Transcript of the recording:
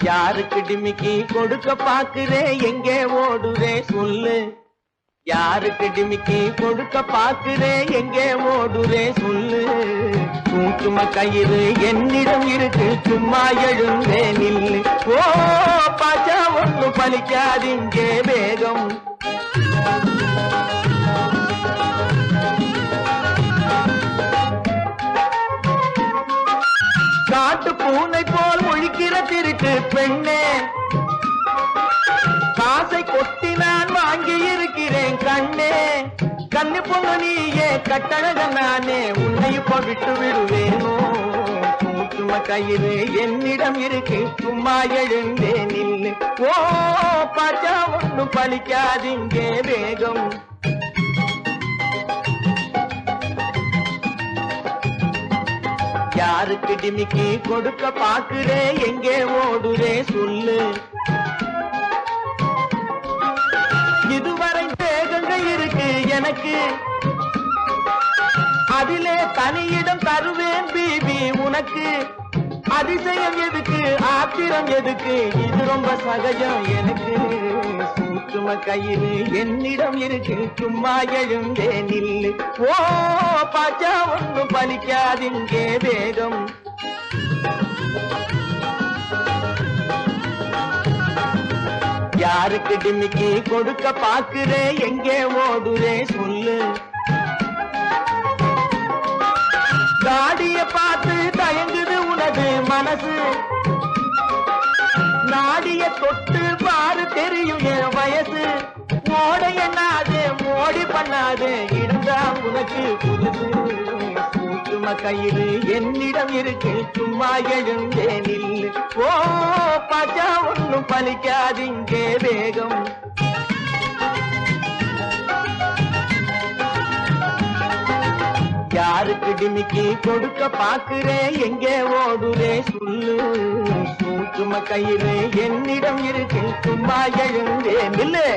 யாருக்கு டிமிக்கி கொடுக்க பாக்குறே எங்கே ஓடுறே சொல்லு யாருக்கு டிமிக்கி கொடுக்க பாக்குறே எங்கே ஓடுறே சொல்லு சும்மா கயிறு என்னிடம் இருக்கு சும்மா எழுந்தே நில்லு ஓ பாச்சா ஒண்ணு பலிக்காதிங்கே வேகம் காட்டு பூனை போல் ஒழிக்கிற திருட்டு பெண்ணே காசை கொட்டி நான் வாங்கி இருக்கிறேன் கண்ணே கண்ணு பொண்ணு நீயே கட்டழக நானே உன்னை இப்ப விட்டு விடுவேனோ சும்மா கயிறு என்னிடம் இருக்கு சும்மா எழுந்தே நில்லு ஓ பாச்சா ஒண்ணு பலிக்காதிங்கே வேகம் யாருக்கு டிமிக்கி கொடுக்க பாக்குறே எங்கே ஓடுறே சொல்லு இதுவரை வேகங்கள் இருக்கு எனக்கு அதிலே தனியிடம் தருவேன் பிபி உனக்கு அதிசயம் எதுக்கு ஆத்திரம் எதுக்கு இது ரொம்ப சகஜம் எனக்கு சும்மா கயிறு என்னிடம் இருக்கு சும்மா எழுந்தே நில்லு ஓ பாச்சா ஒண்ணு பலிக்காதிங்கே வேகம் யாருக்கு டிமிக்கி கொடுக்க பாக்குறே எங்கே ஓடுறே சொல்லு காடிய பார்த்து தயங்குது உனது மனசு நாடிய தொட்டு பாரு தெரியும் என் வயசு ஓட எண்ணாது மோடி பண்ணாது இருந்தா உனக்கு புதுசு சும்மா கயிறு என்னிடம் இருக்கு சும்மா எழுந்தே நில்லு ஓ பாச்சா ஒண்ணும் பலிக்காதிங்கே வேகம் யாருக்கு டிமிக்கி கொடுக்க பாக்குறே எங்கே ஓடுறே சொல்லு சும்மா கயிறு என்னிடம் இருக்கு சும்மா எழுந்தே நில்லு